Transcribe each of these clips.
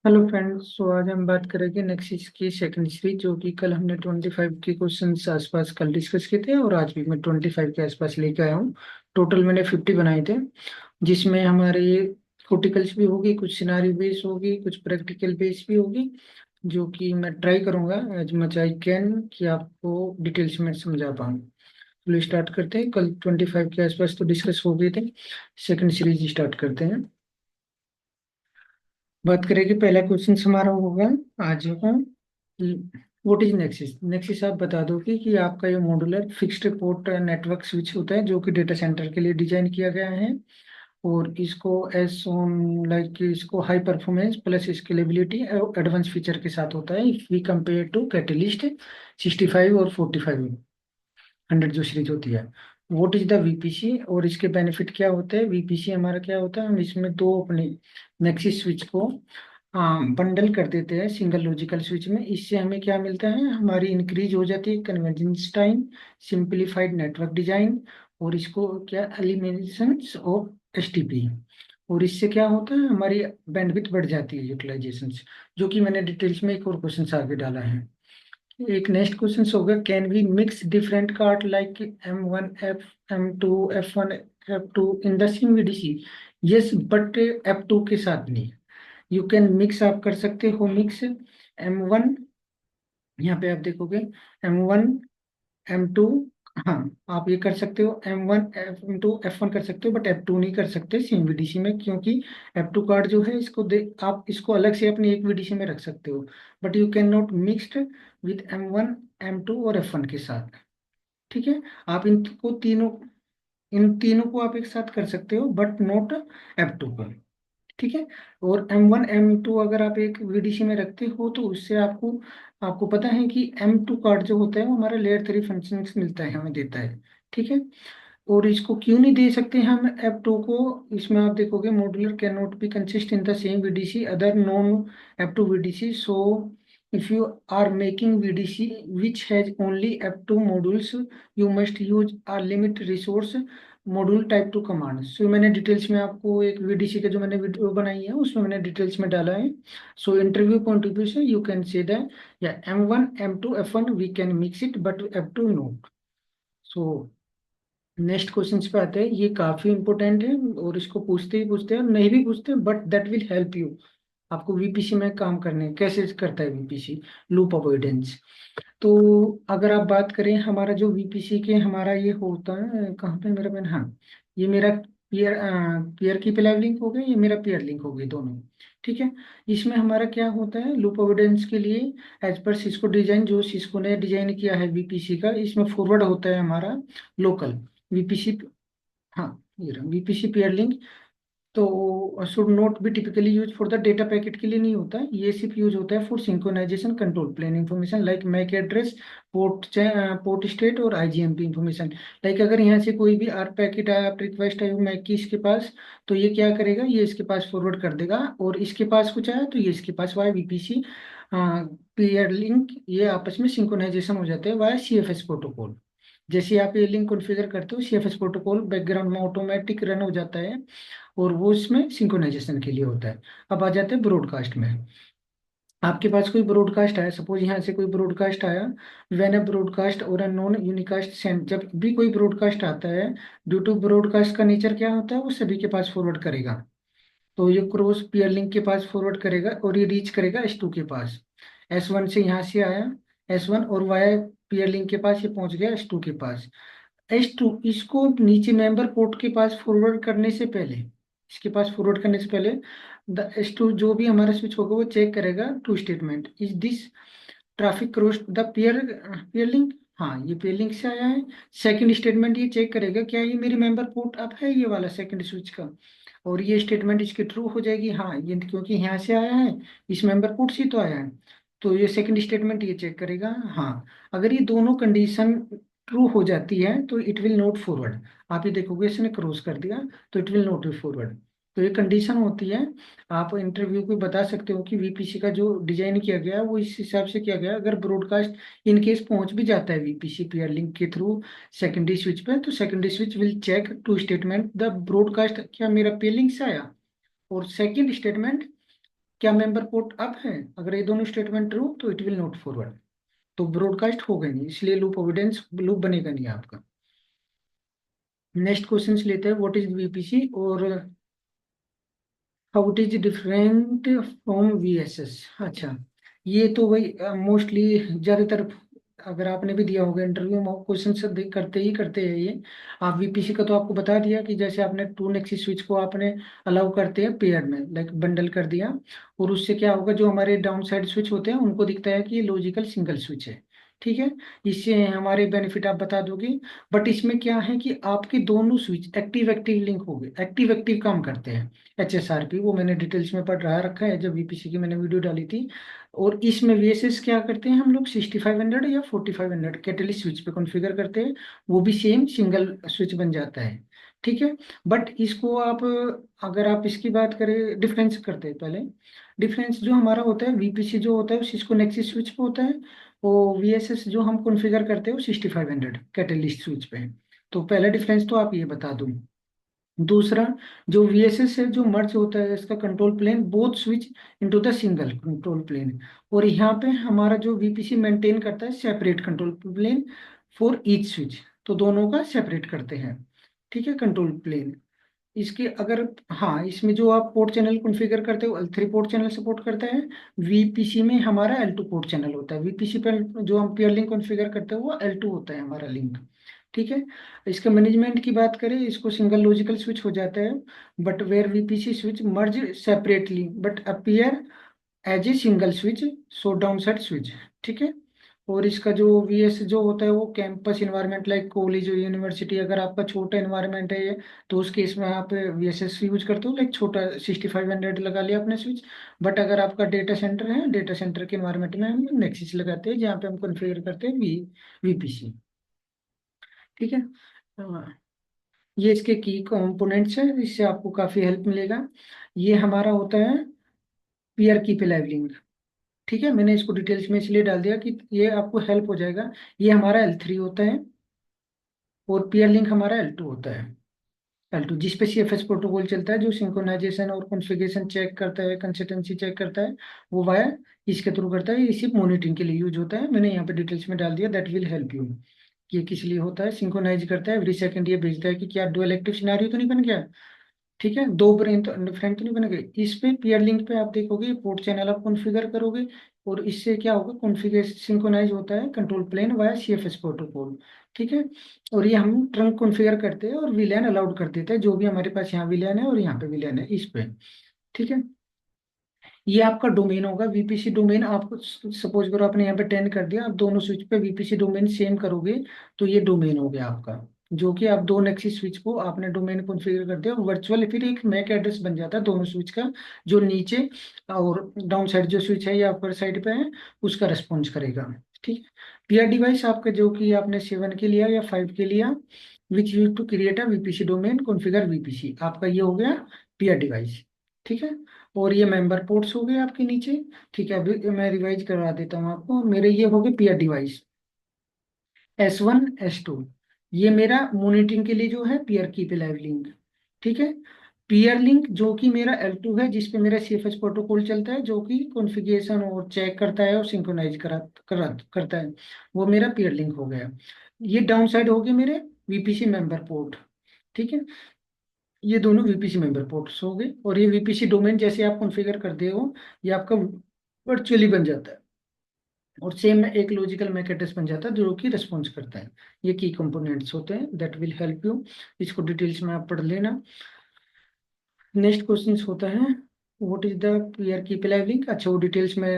Hello friends. तो आज हम बात करेंगे नेक्सिस की सेकंड सीरीज, जो कि कल हमने 25 के क्वेश्चन आसपास कल डिस्कस किए थे और आज भी मैं 25 के आसपास लेके आया हूँ। टोटल मैंने 50 बनाए थे, जिसमें हमारे कोटिकल्स भी होगी, कुछ सिनारी बेस होगी, कुछ प्रैक्टिकल बेस भी होगी, जो कि मैं ट्राई करूंगा एज मच आई कैन कि आपको डिटेल्स में समझा पाऊँ। चलिए स्टार्ट करते हैं। कल 25 के आसपास तो डिस्कस हो गए थे। सेकंड सीरीज स्टार्ट करते हैं। बात करें कि पहला क्वेश्चन हमारा होगा आज का, व्हाट इज नेक्सिस। नेक्सिस आप बता दो कि आपका ये modular fixed port network switch होता है, जो कि डेटा सेंटर के लिए डिजाइन किया गया है। और इसको एज लाइक इसको हाई परफॉर्मेंस प्लस स्केलेबिलिटी और एडवांस फीचर के साथ होता है, if we compare to catalyst 65 और 45 100 जो सीरीज होती है। व्हाट इज द वीपीसी और इसके बेनिफिट क्या होते हैं। वीपीसी हमारा क्या होता है, हम इसमें दो अपने नेक्सिस स्विच को बंडल कर देते हैं सिंगल लॉजिकल स्विच में। इससे हमें क्या मिलता है, हमारी इंक्रीज हो जाती है convergence time, simplified network design, और इसको क्या एलिमिनेशन ऑफ एसटीपी। और इससे क्या होता है, हमारी बैंडविड्थ बढ़ जाती है, यूटिलाइजेशन, जो कि मैंने डिटेल्स में एक और क्वेश्चन आगे डाला है। एक नेक्स्ट क्वेश्चन होगा, can we mix different card like M1 M2 F1 F2 in the same VDC। Yes, but F2 के साथ नहीं। यू कैन मिक्स, आप कर सकते हो मिक्स M1, यहाँ पे आप देखोगे M1 M2। हाँ, आप ये कर सकते हो M1 M2 F1 कर सकते हो, बट F2 नहीं कर सकते सेम VDC में, क्योंकि F2 कार्ड जो है इसको आप इसको अलग से अपनी एक VDC में रख सकते हो, but you can not mixed with M1 M2 और F1 के साथ। ठीक है, आप इन तीनों को आप एक साथ कर सकते हो, बट नॉट F2 को। ठीक है। और M1 M2 अगर आप एक VDC में रखते हो, तो उससे आपको आपको पता है कि M2 कार्ड जो होता है वो हमारा लेयर 3 फंक्शन मिलता है, हमें देता है। ठीक है। और इसको क्यों नहीं दे सकते हम F2 को, इसमें आप देखोगे modular can not be consist in the same VDC other non F2 VDC। So if you are making VDC which has only F2 modules, you must use a limit resource module type two command. So मैंने details में आपको एक VDC का जो मैंने video बनाई है उसमें मैंने डिटेल्स में डाला है। So interview point of view से यू कैन से दैट या M1 M2 F1 we can mix it, but F2 not. So next question पे आते हैं, ये काफी इंपॉर्टेंट है और इसको पूछते ही पूछते हैं, नहीं भी पूछते, but that will help you आपको VPC में काम करने कैसे करता है VPC, लूप अवॉइडेंस। तो अगर आप बात करें हमारा जो VPC के हमारा ये होता है, कहाँ पे मेरा पेन, हाँ, ये मेरा पीयर पीयर की पेयर लिंक हो गई, ये मेरा पीयर लिंक हो गई दोनों। ठीक है। इसमें हमारा क्या होता है लूप अवॉइडेंस के लिए, एज पर सिस्को डिजाइन, जो सिस्को ने डिजाइन किया है VPC का, इसमें फॉरवर्ड होता है हमारा लोकल VPC। हाँ, ये रहा VPC पेयर लिंक। तो should not be typically use for the data packet के लिए नहीं होता है, ये सिर्फ यूज होता है for synchronization control plane information like MAC address, port state और IGMP इंफॉर्मेशन। लाइक अगर यहाँ से कोई भी आर पैकेट आया, रिक्वेस्ट आई मैक की इसके पास, तो ये क्या करेगा, ये इसके पास फॉरवर्ड कर देगा, और इसके पास कुछ आया तो ये इसके पास वाया VPC पेयर लिंक, ये आपस में सिंक्रोनाइजेशन हो जाते हैं वाया CFS प्रोटोकॉल। जैसे आप ये लिंक कॉन्फ़िगर करते हो, CFS प्रोटोकॉल बैकग्राउंड में ऑटोमेटिक रन हो जाता है, और वो इसमें सिंक्रोनाइजेशन के लिए होता है। अब आ जाते हैं ब्रॉडकास्ट में। आपके पास कोई ब्रॉडकास्ट आया, सपोज यहाँ से कोई ब्रॉडकास्ट आया, व्हेन अ ब्रॉडकास्ट और अ नॉन यूनिकास्ट सेंड, जब भी कोई ब्रॉडकास्ट आता है, ड्यू टू ब्रॉडकास्ट का नेचर क्या होता है, वो सभी के पास फॉरवर्ड करेगा। तो ये क्रॉस पीयर लिंक के पास फॉरवर्ड करेगा और ये रीच करेगा S2 के पास। S1 से यहाँ से आया S1, और वाया पीयर लिंक के पास ये पहुंच गया S2 के पास। S2 इसको नीचे मेंबर पोर्ट के पास फॉरवर्ड करने से पहले, इसके पास फॉरवर्ड करने से पहले, द S2 जो भी हमारा स्विच होगा वो चेक करेगा two statement, is this traffic cross the peer peer link. हाँ, ये पीयर लिंक से आया है। सेकंड स्टेटमेंट ये चेक करेगा क्या ये मेरी मेंबर पोर्ट अब है, ये वाला सेकंड स्विच का, और ये स्टेटमेंट इसकी ट्रू हो जाएगी, हाँ ये क्योंकि यहाँ से आया है, इस मेंबर पोर्ट से तो आया है। तो ये सेकंड स्टेटमेंट ये चेक करेगा। हाँ, अगर ये दोनों कंडीशन ट्रू हो जाती है तो इट विल नॉट फॉरवर्ड। आप ये देखोगे इसने क्रॉस कर दिया, तो it will not be forward. तो ये कंडीशन होती है। आप इंटरव्यू को बता सकते हो कि VPC का जो डिजाइन किया गया है वो इस हिसाब से किया गया है। अगर ब्रॉडकास्ट इन केस पहुंच भी जाता है VPC पेयर लिंक के थ्रू सेकेंडरी स्विच पे, तो secondary switch will check two statement, the broadcast क्या मेरा पेयर लिंक से आया, और सेकेंड स्टेटमेंट क्या मेंबर पोर्ट अप है? अगर ये दोनों स्टेटमेंट ट्रू तो इट विल नॉट फॉरवर्ड, तो ब्रॉडकास्ट होगा नहीं, इसलिए लूप ओबिडेंस लूप बनेगा नहीं आपका। नेक्स्ट क्वेश्चन लेते हैं, व्हाट इज वीपीसी और how it is different from VSS. अच्छा, ये तो वही मोस्टली ज्यादातर, अगर आपने भी दिया होगा इंटरव्यू में, क्वेश्चन से करते ही करते हैं ये। आप वीपीसी का तो आपको बता दिया कि जैसे आपने टू नेक्सिस स्विच को आपने अलाउ करते हैं पेयर में, लाइक बंडल कर दिया, और उससे क्या होगा, जो हमारे डाउन साइड स्विच होते हैं उनको दिखता है कि ये लॉजिकल सिंगल स्विच है। ठीक है, इससे हमारे बेनिफिट आप बता दोगे। बट इसमें क्या है कि आपके दोनों स्विच एक्टिव एक्टिव लिंक हो गए, एक्टिव एक्टिव काम करते हैं। HSRP वो मैंने डिटेल्स में पढ़ रहा रखा है, जब वीपीसी की मैंने वीडियो डाली थी। और इसमें वीएसएस क्या करते हैं हम लोग, 6500 या 4500 कैटलिस्ट स्विच पे कॉन्फ़िगर करते हैं, वो भी सेम सिंगल स्विच बन जाता है। ठीक है, बट इसको आप, अगर आप इसकी बात करें, डिफरेंस करते हैं पहले। डिफरेंस जो हमारा होता है, वीपीसी जो होता है वो सिस्को नेक्सिस स्विच पे होता है, वो वीएसएस जो हम कॉन्फ़िगर करते हैं वो 6500 कैटलिस्ट स्विच पे है। तो पहला डिफरेंस तो आप ये बता दो। दूसरा, जो वीएसएस है जो मर्ज होता है इसका control plane both switch into the single control plane, और यहाँ पे हमारा जो वीपीसी मेंटेन करता है separate control plane for each switch, तो दोनों का सेपरेट करते हैं। ठीक है, कंट्रोल प्लेन। इसके अगर, हाँ, इसमें जो आप पोर्ट चैनल कॉन्फ़िगर करते हो L3 पोर्ट चैनल सपोर्ट करता है। वीपीसी में हमारा L2 पोर्ट चैनल होता है, वीपीसी पर जो हम पेयर लिंक कॉन्फ़िगर करते हैं वो L2 होता है हमारा लिंक। ठीक है, इसका मैनेजमेंट की बात करें, इसको सिंगल लॉजिकल स्विच हो जाता है, but where VPC switch merge separately but appear as a single switch, so down side switch. ठीक है, और इसका जो वीएस जो होता है वो कैंपस इन्वायरमेंट, लाइक कॉलेज और यूनिवर्सिटी, अगर आपका छोटा इन्वायरमेंट है ये, तो उस केस में आप वीएसएस यूज करते हो, लाइक छोटा 6500 लगा लिया आपने स्विच। बट अगर आपका डेटा सेंटर है, डेटा सेंटर के इन्वायरमेंट में हम नेक्सिस लगाते हैं, जहाँ पे हम कॉन्फ़िगर करते हैं वीपीसी। ठीक है, ये इसके की कंपोनेंट्स है, इससे आपको काफी हेल्प मिलेगा। ये हमारा होता है पीयर की पिलाइवलिंग। ठीक है, मैंने इसको डिटेल्स में इसलिए डाल दिया कि ये आपको हेल्प हो जाएगा। ये हमारा L3 होता है, और पीयर लिंक हमारा L2 होता है। L2 जिस पे CFS प्रोटोकॉल चलता है, जो सिंक्रोनाइजेशन और कॉन्फ़िगरेशन चेक करता है, कंसिस्टेंसी चेक करता है, वो वाया इसके थ्रू करता है। ये सिर्फ मॉनिटरिंग के लिए यूज होता है, मैंने यहाँ पे डिटेल्स में डाल दिया, दैट विल हेल्प यू। ये किस लिए होता है, सिंक्रोनाइज करता है एवरी सेकंड, ये भेजता है कि क्या डुअल एक्टिव सिनेरियो तो नहीं बन गया। ठीक है, दो ब्रेन तो डिफरेंट नहीं बनेंगे। इस पे पीयर लिंक पे आप देखोगे पोर्ट चैनल आप कॉन्फ़िगर करोगे, और इससे क्या होगा, कॉन्फ़िगरेशन सिंक्रोनाइज होता है control plane via CFS protocol. ठीक है, और ये हम ट्रंक कॉन्फ़िगर करते हैं और VLAN अलाउड कर देते हैं, जो भी हमारे पास यहाँ VLAN है और यहाँ पे VLAN है इस पे। ठीक है, ये आपका डोमेन होगा, वीपीसी डोमेन। आपको सपोज करो आपने यहाँ पे 10 कर दिया, आप दोनों स्विच पे वीपीसी डोमेन सेम करोगे, तो ये डोमेन हो गया आपका, जो कि आप दो नेक्सिस स्विच को आपने डोमेन कॉन्फ़िगर कर दिया, वर्चुअल फिर एक मैक एड्रेस बन जाता है दोनों स्विच का, जो नीचे और डाउन साइड जो स्विच है या अपर साइड पे है उसका रिस्पॉन्स करेगा। ठीक है, पीआर डिवाइस आपका जो कि आपने 7 के लिया या 5 के लिया, which use to create a VPC domain configure VPC, आपका ये हो गया पीआर डिवाइस। ठीक है, और ये मेंबर पोर्ट्स हो गए आपके नीचे। ठीक है, अभी मैं रिवाइज करवा देता हूँ आपको, मेरे ये हो गए पीआर डिवाइस S1 S2। ये मेरा मॉनिटरिंग के लिए जो है पीयर की पे लाइव लिंक। ठीक है, पीयर लिंक जो कि मेरा L2 है, जिसपे मेरा CFS प्रोटोकॉल चलता है, जो कि कॉन्फ़िगरेशन और चेक करता है और सिंक्रोनाइज करता है, वो मेरा पीयर लिंक हो गया। ये डाउन साइड हो गए मेरे वीपीसी मेंबर पोर्ट। ठीक है, ये दोनों वीपीसी मेंबर पोर्ट्स हो गए, और ये वीपीसी डोमेन जैसे आप कॉन्फ़िगर करते हो, ये आपका वर्चुअली बन जाता है, और सेम एक लॉजिकल मैक एड्रेस बन जाता है जो कि रिस्पॉन्स करता है। ये की कंपोनेंट्स होते हैं, दैट विल हेल्प यू। इसको डिटेल्स में आप पढ़ लेना। नेक्स्ट क्वेश्चन होता है, व्हाट इज द पीयर की पिलाइव लिंक। अच्छा, वो डिटेल्स में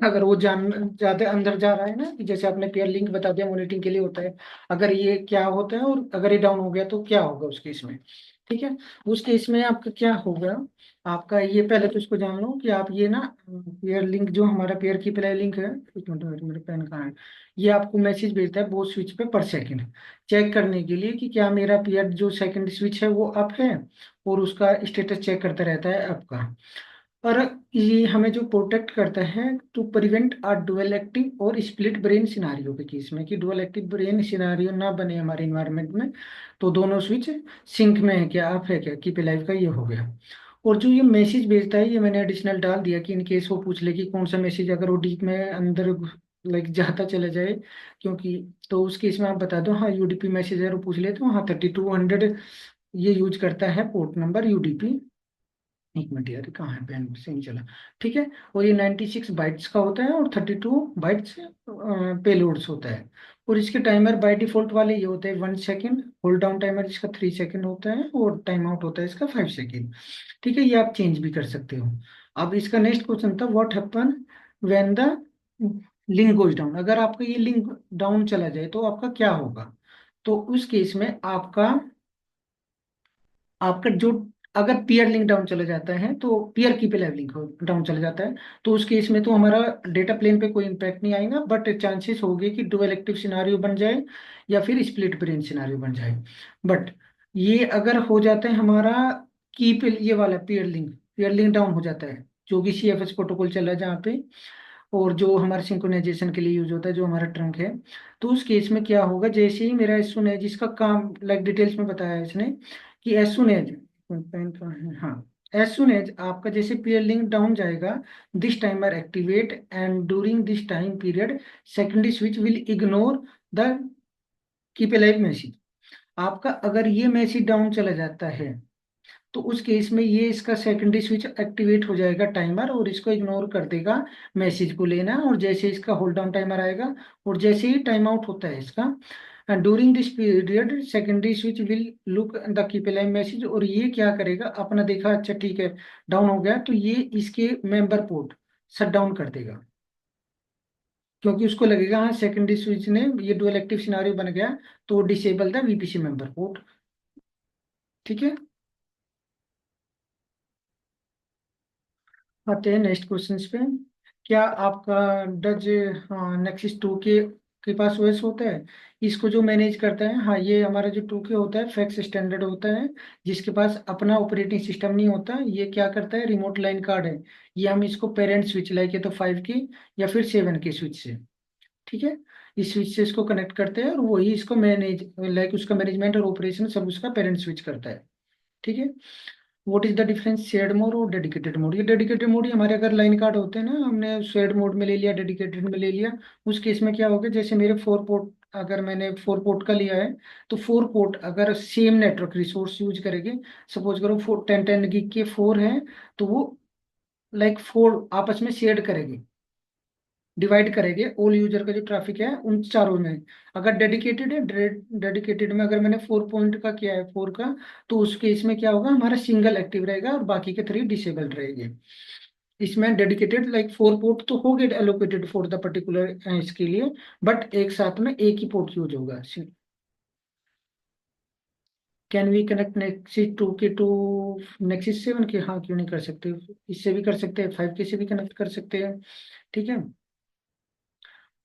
अगर वो जान ज्यादा अंदर जा रहा है ना, कि जैसे आपने पीयर लिंक बता दिया मॉनिटरिंग के लिए होता है, अगर ये क्या होता है और अगर ये डाउन हो गया तो क्या होगा उस केस में। ठीक है, उस केस में आपका क्या होगा, आपका ये पहले तो इसको जान लो कि आप ये ना, पेयर लिंक जो हमारा पेयर की पिलाइव लिंक है, एक मिनट मेरे पेन कहाँ है, ये आपको मैसेज भेजता है बहुत स्विच पे पर सेकंड, चेक करने के लिए कि क्या मेरा पेयर जो सेकंड स्विच है वो अप है, और उसका स्टेटस चेक करता रहता है आपका। और ये हमें जो प्रोटेक्ट करता है to prevent a dual active और स्प्लिट ब्रेन सिनारियो के केस में, कि डुअल एक्टिव ब्रेन सिनारियो ना बने हमारे इन्वायरमेंट में, तो दोनों स्विच सिंक में है क्या, अप है क्या, कीप लाइफ का ये हो गया। और जो ये मैसेज भेजता है, ये मैंने एडिशनल डाल दिया कि इन केस वो पूछ ले कि कौन सा मैसेज, अगर वो डीप में अंदर लाइक जाता चला जाए, क्योंकि तो उस केस में आप बता दो हाँ यूडीपी मैसेज है, वो पूछ ले तो हाँ 3200 ये यूज करता है पोर्ट नंबर यूडीपी। एक मिनट यार, कहाँ है पेन से नहीं चला। ठीक है। और ये 96 बाइट्स का होता है और 32 बाइट्स पेलोड्स होता है। और इसके टाइमर बाय डिफॉल्ट वाले ये होते हैं 1 सेकेंड, होल्ड डाउन टाइमर इसका 3 सेकेंड होता है, और टाइम आउट होता है इसका 5 सेकेंड। ठीक है, ये आप चेंज भी कर सकते हो। अब इसका नेक्स्ट क्वेश्चन था what happen when the link goes down. अगर आपका ये लिंक डाउन चला जाए तो आपका क्या होगा। तो उस केस में आपका आपका जो, अगर पीयर लिंक डाउन चला जाता है तो पीयर की पे लाइव लिंक डाउन चला जाता है, तो उस केस में तो हमारा डेटा प्लेन पे कोई इम्पैक्ट नहीं आएगा, बट चांसेस होंगे कि डुअल एक्टिव सिनारियो बन जाए या फिर स्प्लिट ब्रेन सिनारियो बन जाए। बट ये अगर हो जाता है हमारा की पे, ये वाला पीयर लिंक डाउन हो जाता है, जो कि CFS प्रोटोकॉल चल रहा है जहाँ पे, और जो हमारे सिंक्रोनाइजेशन के लिए यूज होता है, जो हमारा ट्रंक है। तो उस केस में क्या होगा, जैसे ही मेरा एस सुन है जिसका काम लाइक डिटेल्स में बताया है इसने कि एस सुन एज, पेन कहाँ है, हाँ, एस सुन एज आपका जैसे पीयर लिंक डाउन जाएगा, this timer activate and during this time period secondary switch will ignore the keep alive message. आपका अगर ये मैसेज डाउन चला जाता है तो उस केस में ये इसका सेकेंडरी स्विच एक्टिवेट हो जाएगा टाइमर, और इसको इग्नोर कर देगा मैसेज को लेना, और जैसे इसका होल्ड डाउन टाइमर आएगा और जैसे ही टाइम आउट होता है इसका during this period secondary switch will look the keep alive message, और ये क्या करेगा, अपना देखा अच्छा ठीक है डाउन हो गया, तो ये इसके मेंबर पोर्ट शट डाउन कर देगा, क्योंकि उसको लगेगा हाँ सेकेंडरी स्विच ने ये डुअल एक्टिव सिनारियो बन गया, तो disable the VPC member port. ठीक है। आते हैं नेक्स्ट क्वेश्चन पे। क्या आपका डज नेक्सिस 2 के पास ओएस होता है। इसको जो मैनेज करता है, हाँ ये हमारा जो 2 होता है फैक्स स्टैंडर्ड होता है, जिसके पास अपना ऑपरेटिंग सिस्टम नहीं होता, ये क्या करता है, रिमोट लाइन कार्ड है, ये हम इसको पेरेंट स्विच लाइक, ये तो 5 के या फिर 7 के स्विच से, ठीक है, इस स्विच से इसको कनेक्ट करते हैं, और वही इसको मैनेज लाइक उसका मैनेजमेंट और ऑपरेशन सब उसका पेरेंट स्विच करता है। ठीक है। What is the difference shared mode और डेडिकेटेड मोड। ये डेडिकेटेड मोड ही हमारे अगर लाइन कार्ड होते हैं ना, हमने शेयर्ड मोड में ले लिया, डेडिकेटेड में ले लिया, उस केस में क्या होगा, जैसे मेरे 4 पोर्ट, अगर मैंने 4 पोर्ट का लिया है, तो 4 पोर्ट अगर सेम नेटवर्क रिसोर्स यूज करेंगे, सपोज करो 10 10 गिग के 4 हैं, तो वो लाइक 4 आपस में शेयर करेंगे, डिवाइड करेंगे ऑल यूजर का जो ट्रैफिक है उन चारों में। अगर डेडिकेटेड है, डेडिकेटेड में अगर मैंने 4 पॉइंट का किया है 4 का, तो उस केस में क्या होगा, हमारा सिंगल एक्टिव रहेगा और बाकी के 3 डिसेबल्ड रहेंगे। इसमें डेडिकेटेड लाइक 4 पोर्ट तो हो गए एलोकेटेड फॉर द पर्टिकुलर इसके लिए, बट एक साथ में एक ही पोर्ट यूज होगा। कैन वी कनेक्ट नेक्सिस 2 के टू नेक्सिस 7 के, हाँ क्यों नहीं कर सकते, इससे भी कर सकते हैं, 5 के से भी कनेक्ट कर सकते हैं। ठीक है।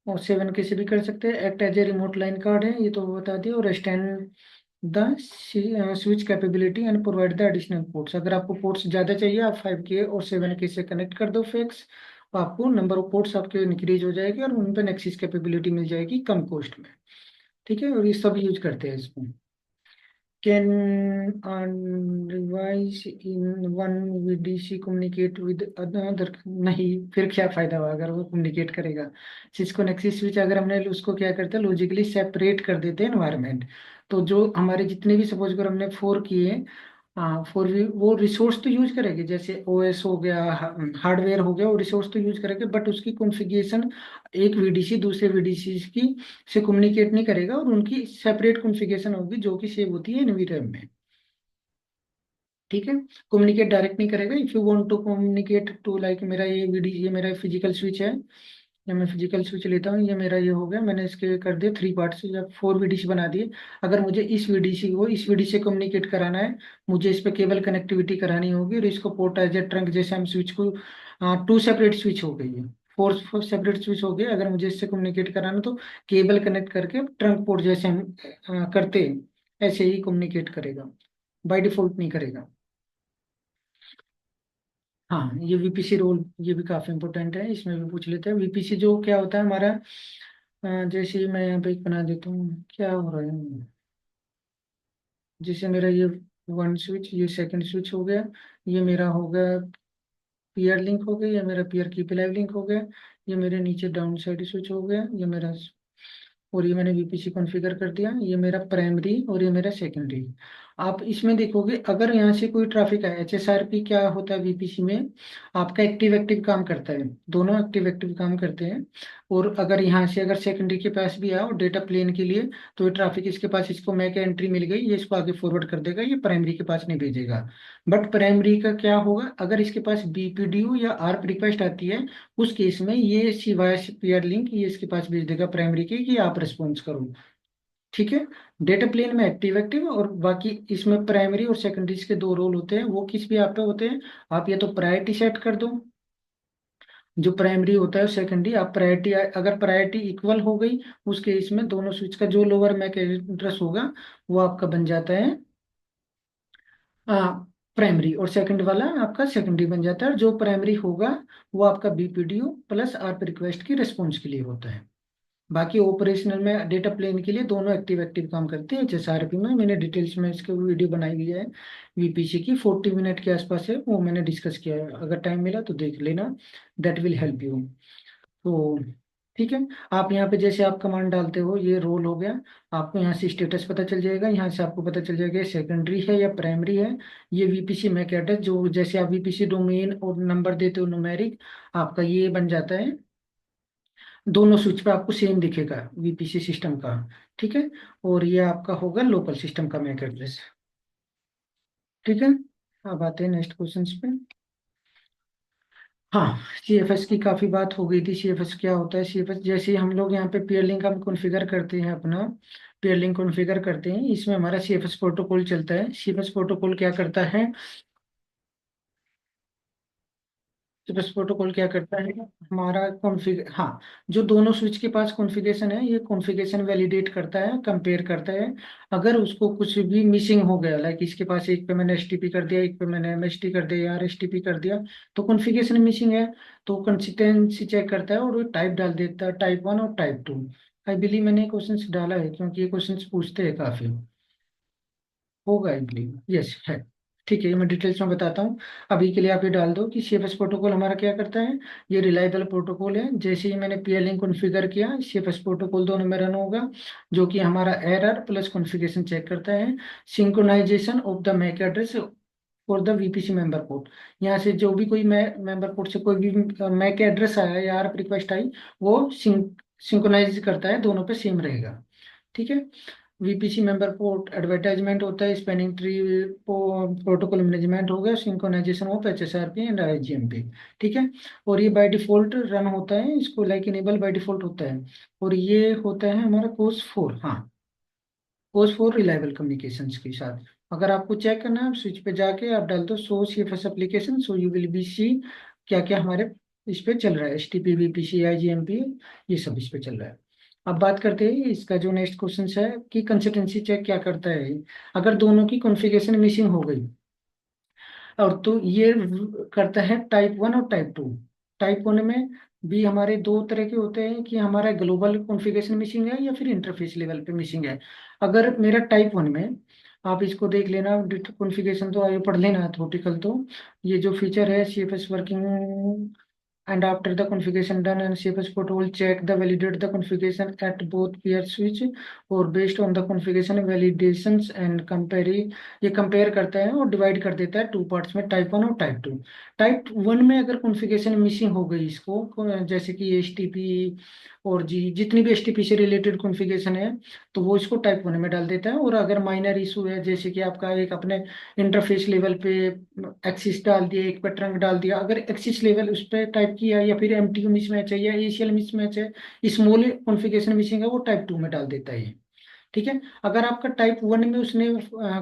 और 7 के से भी कर सकते हैं, act as a remote line card है, ये तो बता दिया, और stand the switch capability and provide the additional ports. अगर आपको पोर्ट्स ज़्यादा चाहिए, आप 5 के और 7 के से कनेक्ट कर दो फैक्स, तो आपको नंबर ऑफ पोर्ट्स आपके इंक्रीज हो जाएगी और उन पर नेक्सिस कैपेबिलिटी मिल जाएगी कम कॉस्ट में। ठीक है, और ये सब यूज करते हैं इसमें। Can device in one VDC communicate with other, नहीं, फिर क्या फायदा हुआ अगर वो कम्युनिकेट करेगा। सिस्को नेक्सिस स्विच अगर हमने उसको क्या करते हैं, लॉजिकली सेपरेट कर देते हैं एनवायरनमेंट, तो जो हमारे जितने भी सपोज अगर हमने 4 किए, हाँ 4 भी वो रिसोर्स तो यूज करेंगे, जैसे OS हो गया, हार्डवेयर हो गया, वो रिसोर्स तो यूज करेंगे, बट उसकी कॉन्फ़िगरेशन एक VDC दूसरे VDC की से कम्युनिकेट नहीं करेगा, और उनकी सेपरेट कॉन्फ़िगरेशन होगी जो कि सेव होती है NVRAM में। ठीक है। कम्युनिकेट डायरेक्ट नहीं करेगा। If you want to communicate to like, मेरा ये मेरा फिजिकल स्विच है, या मैं फिजिकल स्विच लेता हूँ, ये मेरा ये हो गया, मैंने इसके कर दिए 3 पार्ट्स या 4 VDC बना दिए। अगर मुझे इस VDC को इस VDC से कम्युनिकेट कराना है, मुझे इस पे केबल कनेक्टिविटी करानी होगी, और इसको पोर्ट एज ए ट्रंक, जैसे हम स्विच को 2 सेपरेट स्विच हो गई है, 4 सेपरेट स्विच हो गए, अगर मुझे इससे कम्युनिकेट कराना तो केबल कनेक्ट करके ट्रंक पोर्ट जैसे हम करते हैं, ऐसे ही कम्युनिकेट करेगा, बाय डिफॉल्ट नहीं करेगा। हाँ ये VPC रोल, ये भी काफी इंपॉर्टेंट है, इसमें भी पूछ लेते हैं। VPC जो क्या होता है हमारा, जैसे मैं यहाँ पे एक बना देता हूँ, क्या हो रहा है, जैसे मेरा ये वन स्विच, ये सेकंड स्विच हो गया, ये मेरा हो गया पीयर लिंक हो गया, ये मेरा पीयर कीप लाइव लिंक हो गया, ये मेरे नीचे डाउन साइड स्विच हो गया, ये मेरा, और ये मैंने वीपीसी कॉन्फ़िगर कर दिया, ये मेरा प्राइमरी और ये मेरा सेकेंडरी। आप इसमें देखोगे अगर यहाँ से कोई ट्रैफिक है, एचएसआरपी क्या होता है वीपीसी में, आपका एक्टिव एक्टिव काम करता है, दोनों एक्टिव एक्टिव काम करते हैं। और अगर यहाँ से अगर सेकेंडरी के पास भी आओ डेटा प्लेन के लिए, तो ये ट्रैफिक इसके पास, इसको मैक एंट्री मिल गई, ये इसको आगे फॉरवर्ड कर देगा, ये प्राइमरी के पास नहीं भेजेगा। बट प्राइमरी का क्या होगा, अगर इसके पास बीपीडीयू या आर्प रिक्वेस्ट आती है, उस केस में ये सिवाय पीयर लिंक ये इसके पास भेज देगा प्राइमरी के कि आप रिस्पॉन्स करो। ठीक है। डेटा प्लेन में एक्टिव एक्टिव, और बाकी इसमें प्राइमरी और सेकेंडरी के दो रोल होते हैं, वो किस भी आप पे होते हैं। आप या तो प्रायोरिटी सेट कर दो, जो प्राइमरी होता है सेकेंडरी, आप प्रायोरिटी, अगर प्रायोरिटी इक्वल हो गई उस केस में दोनों स्विच का जो लोअर मैक एड्रेस होगा वो आपका बन जाता है प्राइमरी, और सेकंड वाला आपका सेकेंडरी बन जाता है। और जो प्राइमरी होगा वो आपका बीपीडीयू प्लस आरपी रिक्वेस्ट की रिस्पॉन्स के लिए होता है। बाकी ऑपरेशनल में डेटा प्लेन के लिए दोनों एक्टिव एक्टिव काम करते हैं। एचएसआरपी में मैंने डिटेल्स में इसके वीडियो बनाई हुई है, वीपीसी की 40 मिनट के आसपास है, वो मैंने डिस्कस किया है, अगर टाइम मिला तो देख लेना, दैट विल हेल्प यू। तो ठीक है। आप यहाँ पे जैसे आप कमांड डालते हो, ये रोल हो गया, आपको यहाँ से स्टेटस पता चल जाएगा, यहाँ से आपको पता चल जाएगा सेकेंडरी है या प्राइमरी है। ये वीपीसी मैक एड्रेस, जो जैसे आप वीपीसी डोमेन और नंबर देते हो न्यूमेरिक, आपका ये बन जाता है, दोनों स्विच पे आपको सेम दिखेगा वीपीसी सिस्टम का। ठीक है। और ये आपका होगा लोकल सिस्टम का मैक एड्रेस। ठीक है। अब आते हैं नेक्स्ट क्वेश्चन पे। हाँ, सीएफएस की काफी बात हो गई थी। सीएफएस क्या होता है, सीएफएस जैसे हम लोग यहाँ पे पीयर लिंक हम कॉन्फ़िगर करते हैं, अपना पीयर लिंक कॉन्फ़िगर करते हैं, इसमें हमारा सीएफएस प्रोटोकॉल चलता है। सीएफएस प्रोटोकॉल क्या करता है, बस प्रोटोकॉल क्या करता है, हमारा कॉन्फ़िग, हाँ, जो दोनों स्विच के पास कॉन्फ़िगरेशन है, ये कॉन्फ़िगरेशन वैलिडेट करता है, कंपेयर करता है। अगर उसको कुछ भी मिसिंग हो गया, लाइक इसके पास एक पे मैंने एसटीपी कर दिया, एक पे मैंने एमएसटी कर दिया, यार एसटीपी कर दिया, तो कॉन्फ़िगरेशन मिसिंग है, तो कंसिस्टेंसी चेक करता है और वो टाइप डाल देता है, टाइप 1 और टाइप 2। आई बिलीव मैंने क्वेश्चन डाला है, क्योंकि ये क्वेश्चन पूछते हैं काफी, होगा आई बिलीव, यस है। ठीक है, ये मैं डिटेल्स में बताता हूँ। अभी के लिए आप ये डाल दो कि सीएफएस प्रोटोकॉल हमारा क्या करता है, ये रिलायबल प्रोटोकॉल है। जैसे ही मैंने पीएल लिंक कॉन्फ़िगर किया, सीएफएस प्रोटोकॉल दोनों में रन होगा, जो कि हमारा एरर प्लस कॉन्फ़िगरेशन चेक करता है। Synchronization of the MAC address for the VPC member port, यहाँ से जो भी कोई मेंबर पोर्ट से कोई भी मैक एड्रेस आया या आरएफ रिक्वेस्ट आई, वो सिंक्रोनाइज करता है, दोनों पे सेम रहेगा। ठीक है। वीपीसी मेंबर पोर्ट एडवर्टाइजमेंट होता है, स्पैनिंग ट्री प्रोटोकॉल मैनेजमेंट हो गया, synchronization of HSRP and IGMP. ठीक है। और ये बाय डिफॉल्ट रन होता है, इसको लाइक इनेबल बाय डिफॉल्ट होता है। और ये होता है हमारा कोर्स 4, हाँ, कोर्स 4 रिलायबल कम्युनिकेशंस के साथ। अगर आपको चेक करना है, आप स्विच पे जाके आप डाल दो so CFS application, so you will be see क्या क्या हमारे इस पे चल रहा है, H T P VPC IGMP, ये सब इस पे चल रहा है। अब बात करते हैं इसका जो नेक्स्ट क्वेश्चन है कि कंसिस्टेंसी चेक क्या करता है। अगर दोनों की कॉन्फ़िगरेशन मिसिंग हो गई, और तो ये करता है टाइप 1 और टाइप 2। टाइप 1 में भी हमारे दो तरह के होते हैं, कि हमारा ग्लोबल कॉन्फ़िगरेशन मिसिंग है या फिर इंटरफेस लेवल पे मिसिंग है। अगर मेरा टाइप 1 में, आप इसको देख लेना, कॉन्फ़िगरेशन तो आगे पढ़ लेना थोटिकल, तो ये जो फीचर है C F S working and after the configuration done and CFS protocol check the validate the configuration at both peer switch, और based on the configuration validations and compare, ये कंपेयर करता है और divide कर देता है two parts में, type 1 और टाइप 2। टाइप 1 में अगर कॉन्फ़िगरेशन मिसिंग हो गई, इसको जैसे कि एच टी पी और जी जितनी भी एच टी पी से रिलेटेड कॉन्फ़िगरेशन है, तो वो इसको टाइप 1 में डाल देता है। और अगर माइनर इशू है, जैसे कि आपका एक अपने इंटरफेस लेवल पे एक्सिस डाल दिया, एक पे ट्रंक डाल दिया, अगर एक्सिस लेवल उस पर टाइप किया, या फिर एमटीयू मिसमैच है या एसीएल मिसमैच है, स्मॉल कॉन्फ़िगरेशन मिसिंग है, वो टाइप 2 में डाल देता है ये। ठीक है। अगर आपका टाइप 1 में उसने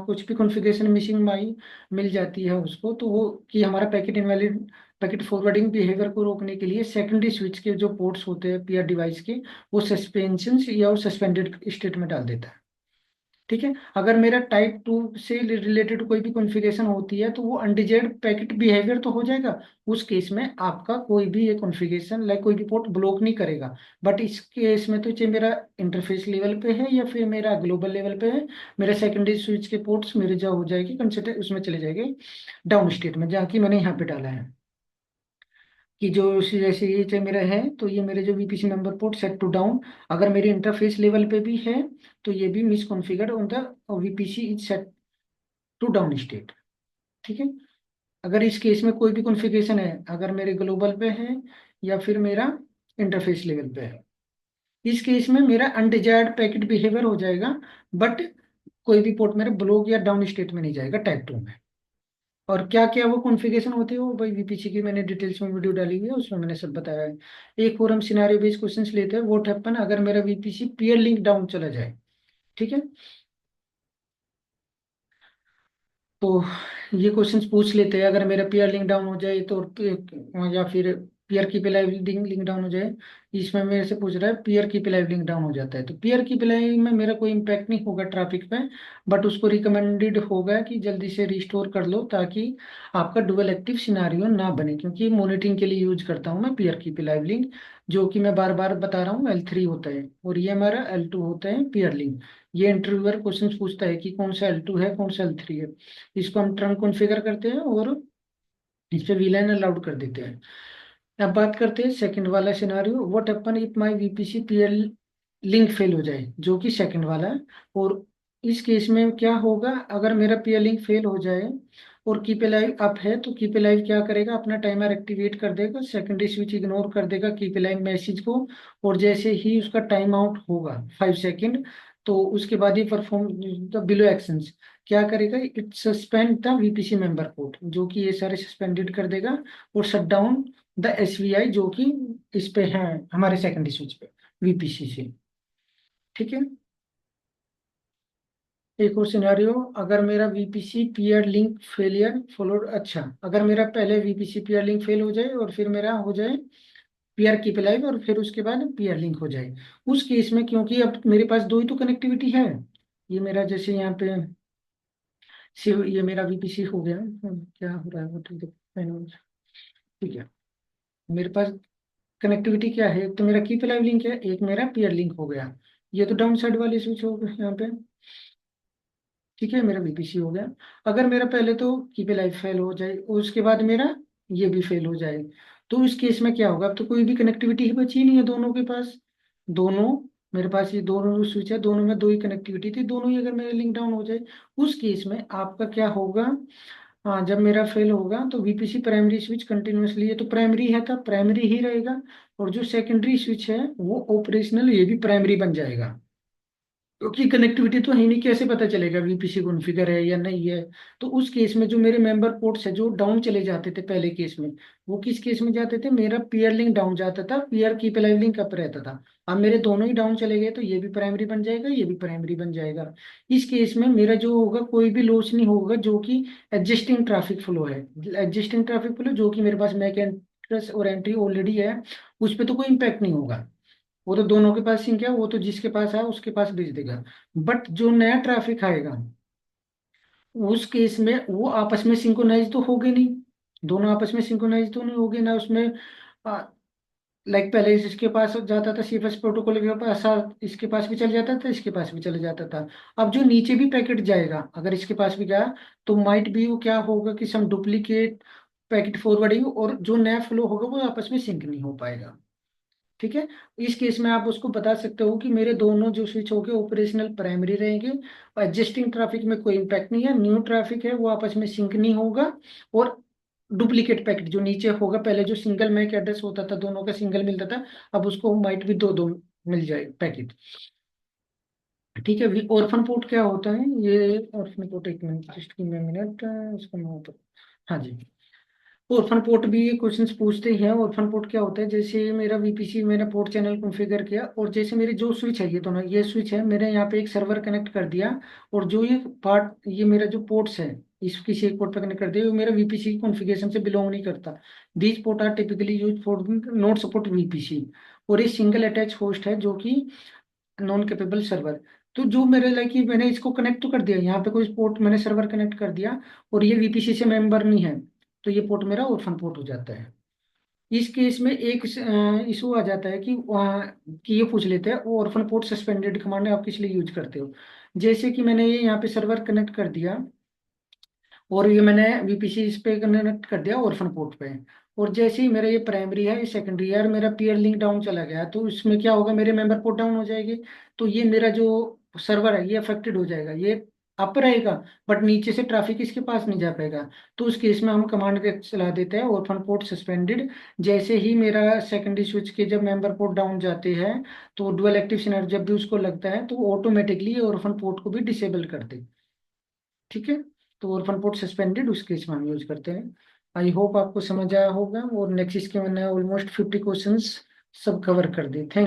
कुछ भी कॉन्फ़िगरेशन मिसिंग माई मिल जाती है उसको, तो वो कि हमारा packet invalid, packet forwarding behaviour को रोकने के लिए सेकेंडरी स्विच के जो पोर्ट्स होते हैं पीआर डिवाइस के, वो सस्पेंशन या वो सस्पेंडेड स्टेट में डाल देता है। ठीक है। अगर मेरा टाइप 2 से रिलेटेड कोई भी कॉन्फ़िगरेशन होती है तो वो अनडिजायर्ड पैकेट बिहेवियर तो हो जाएगा। उस केस में आपका कोई भी ये कॉन्फ़िगरेशन लाइक कोई भी पोर्ट ब्लॉक नहीं करेगा। बट इस केस में तो चाहे मेरा इंटरफेस लेवल पे है या फिर मेरा ग्लोबल लेवल पे है, मेरे सेकेंडरी स्विच के पोर्ट्स मेरे जो हो जाएगी कंसिडर उसमें चले जाएंगे डाउन स्टेट में, जहाँ की मैंने यहाँ पे डाला है कि जो जैसे ये चाहे मेरा है तो ये मेरे जो VPC member port set to down, अगर मेरे इंटरफेस लेवल पे भी है तो ये भी misconfigured on the VPC is set to down state. ठीक है। अगर इस केस में कोई भी कॉन्फ़िगरेशन है, अगर मेरे ग्लोबल पे है या फिर मेरा इंटरफेस लेवल पे है, इस केस में मेरा अनडिजायर्ड पैकेट बिहेवियर हो जाएगा। बट कोई भी पोर्ट मेरा ब्लॉक या डाउन स्टेट में नहीं जाएगा टाइप 2 में। और क्या क्या वो कॉन्फ़िगरेशन होती है वो भाई वीपीसी की मैंने डिटेल्स में वीडियो डाली हुई है, उसमें मैंने सब बताया है। एक और हम सिनारियो बेस्ड क्वेश्चंस लेते हैं, व्हाट हैपन अगर मेरा वीपीसी पीयर लिंक डाउन चला जाए। ठीक है। तो ये क्वेश्चंस पूछ लेते हैं, अगर मेरा पीयर लिंक डाउन हो जाए तो या फिर पीयर की लाइव लिंक डाउन हो जाए। इसमें मेरे से पूछ रहा है पीयर की लाइव लिंक डाउन हो जाता है तो पीयर की लाइव में मेरा कोई इम्पैक्ट नहीं होगा ट्रैफिक पे। बट उसको रिकमेंडेड होगा कि जल्दी से रिस्टोर कर लो ताकि आपका डुअल एक्टिव सिनारियो ना बने, क्योंकि मॉनिटरिंग के लिए यूज करता हूँ मैं पीयर की लाइव लिंक, जो कि मैं बार बार बता रहा हूँ L3 होता है और ये हमारा L2 होता है पीयर लिंक। ये इंटरव्यूअर क्वेश्चन पूछता है कि कौन सा L2 है कौन सा L3 है। इसको हम टर्म कॉन्फ़िगर करते हैं और इस पे वीलाइन अलाउड कर देते हैं। अब बात करते हैं सेकंड वाला scenario, what happen if my VPC PL link fail हो जाए, जो कि सेकंड वाला है। और इस केस में क्या होगा, अगर मेरा पीएल लिंक फेल हो जाए और कीप लाइव अप है तो कीप लाइव क्या करेगा, अपना टाइमर एक्टिवेट कर देगा, सेकेंडरी स्विच इग्नोर कर देगा कीप लाइव मैसेज को। और जैसे ही उसका टाइम आउट होगा 5 सेकेंड, तो उसके बाद ही परफॉर्म द बिलो एक्शंस क्या करेगा, it suspend the VPC member code, जो कि ये सारे सस्पेंडेड कर देगा और शट डाउन द एसवीआई, जो कि इस पे है हमारे सेकेंडरी स्विच पे वीपीसी से। ठीक है। एक और सिनेरियो, अगर मेरा VPC peer link failure followed, अच्छा अगर मेरा पहले वीपीसी पीयर लिंक फेल हो जाए और फिर मेरा हो जाए पीआर कीप अलाइव और फिर उसके बाद पीआर लिंक हो जाए, उस केस में क्योंकि अब मेरे पास दो ही तो कनेक्टिविटी है, ये मेरा जैसे यहाँ पे शिव ये मेरा वीपीसी हो गया। क्या हो रहा है वो ठीक है। मेरे पास कनेक्टिविटी क्या है, एक तो मेरा कीप अलाइव लिंक है, एक मेरा पीयर लिंक हो गया। ये तो डाउन साइड वाले स्विच हो गए यहाँ पे। ठीक है, मेरा वीपीसी हो गया। अगर मेरा पहले तो कीप अलाइव फेल हो जाए और उसके बाद मेरा ये भी फेल हो जाए, तो इस केस में क्या होगा, अब तो कोई भी कनेक्टिविटी ही बची नहीं है दोनों के पास। दोनों मेरे पास ये दोनों स्विच है, दोनों में दो ही कनेक्टिविटी थी, दोनों ही अगर मेरा लिंक डाउन हो जाए, उस केस में आपका क्या होगा। हाँ, जब मेरा फेल होगा तो वीपीसी प्राइमरी स्विच कंटिन्यूअसली, ये तो प्राइमरी है था प्राइमरी ही रहेगा, और जो सेकेंडरी स्विच है वो ऑपरेशनल ये भी प्राइमरी बन जाएगा। क्योंकि कनेक्टिविटी तो है नहीं, कैसे पता चलेगा वीपीसी कॉन्फ़िगर है या नहीं है। तो उस केस में जो मेरे मेंबर पोर्ट्स है जो डाउन चले जाते थे पहले केस में, वो किस केस में जाते थे, मेरा पीयर लिंक डाउन जाता था, पीयर की पहले लिंक अप रहता था। अब मेरे दोनों ही डाउन चले गए तो ये भी प्राइमरी बन जाएगा ये भी प्राइमरी बन जाएगा। इस केस में मेरा जो होगा कोई भी लॉस नहीं होगा, जो कि एग्जिस्टिंग ट्रैफिक फ्लो है। एग्जिस्टिंग ट्रैफिक फ्लो जो कि मेरे पास मैक एंट्रेंस और एंट्री ऑलरेडी है, उस पर तो कोई इम्पैक्ट नहीं होगा। वो तो दोनों के पास सिंक है, वो तो जिसके पास है उसके पास भेज देगा। बट जो नया ट्रैफिक आएगा उस केस में वो आपस में सिंक्रोनाइज तो होगे नहीं, दोनों आपस में सिंक्रोनाइज तो नहीं होगे ना उसमें। लाइक पहले इसके पास जाता था सीएफएस प्रोटोकॉल के पास, इसके पास भी चल जाता था इसके पास भी चले जाता था। अब जो नीचे भी पैकेट जाएगा अगर इसके पास भी गया, तो माइट भी वो क्या होगा कि सम डुप्लीकेट पैकेट फॉरवर्डिंग, और जो नया फ्लो होगा वो आपस में सिंक नहीं हो पाएगा। ठीक है। इस केस में आप उसको बता सकते हो कि मेरे दोनों जो स्विच होंगे ऑपरेशनल प्राइमरी रहेंगे और एग्जिस्टिंग ट्रैफिक में कोई इम्पैक्ट नहीं है, न्यू ट्रैफिक है वो आपस में सिंक नहीं होगा। और डुप्लीकेट पैकेट जो नीचे होगा, पहले जो सिंगल मैक एड्रेस होता था दोनों का सिंगल मिलता था, अब उसको माइट भी दो दो मिल जाए पैकेट। ठीक है। ऑर्फन पोर्ट क्या होता है, ये ऑर्फन पोर्ट, एक मिनट जस्ट की मिनट इसका नाम हाँ जी। ओरफन पोर्ट भी ये क्वेश्चंस पूछते हैं। ओरफन पोर्ट क्या होता है, जैसे मेरा वीपीसी मैंने पोर्ट चैनल कॉन्फ़िगर किया और जैसे मेरे जो स्विच है, ये दोनों ये स्विच है मैंने यहाँ पे एक सर्वर कनेक्ट कर दिया, और जो ये पार्ट ये मेरा जो पोर्ट्स है इस किसी एक पोर्ट पे कनेक्ट कर दिया, वो मेरा वीपीसी की कॉन्फ़िगरेशन से बिलोंग नहीं करता। These port are typically use for not support VPC, और ये सिंगल अटैच होस्ट है जो कि नॉन कैपेबल सर्वर। तो जो मेरे लाइक कि मैंने इसको कनेक्ट तो कर दिया, यहाँ पे कोई पोर्ट मैंने सर्वर कनेक्ट कर दिया, और ये वीपीसी से मेंबर नहीं है, तो ये पोर्ट मेरा ओरफन पोर्ट हो जाता है। इस केस में एक इशू आ जाता है कि वहाँ कि ये पूछ लेते हैं ओरफन पोर्ट सस्पेंडेड कमांड आप किस लिए यूज करते हो। जैसे कि मैंने ये यहाँ पे सर्वर कनेक्ट कर दिया, और ये मैंने वीपीसी इस पे कनेक्ट कर दिया ओरफन पोर्ट पे, और जैसे ही मेरा ये प्राइमरी है, ये सेकेंडरी है, और मेरा पीयर लिंक डाउन चला गया, तो इसमें क्या होगा, मेरे मेंबर पोर्ट डाउन हो जाएगी। तो ये मेरा जो सर्वर है ये अफेक्टेड हो जाएगा, ये अप रहेगा, बट नीचे से ट्रैफिक इसके पास नहीं जा पाएगा। तो उस केस में हम कमांड के चला देते हैं ओरफन पोर्ट सस्पेंडेड। जैसे ही मेरा सेकेंडरी स्विच के जब मेंबर पोर्ट डाउन जाते हैं, तो डुअल एक्टिव सिनेरियो जब भी उसको लगता है, तो ऑटोमेटिकली ओरफन पोर्ट को भी डिसेबल कर दे। ठीक है, तो ओरफन पोर्ट सस्पेंडेड उस केस में हम यूज करते हैं। आई होप आपको समझ आया होगा, और नेक्स्ट के मैंने ऑलमोस्ट 50 क्वेश्चंस सब कवर कर दिए। थैंक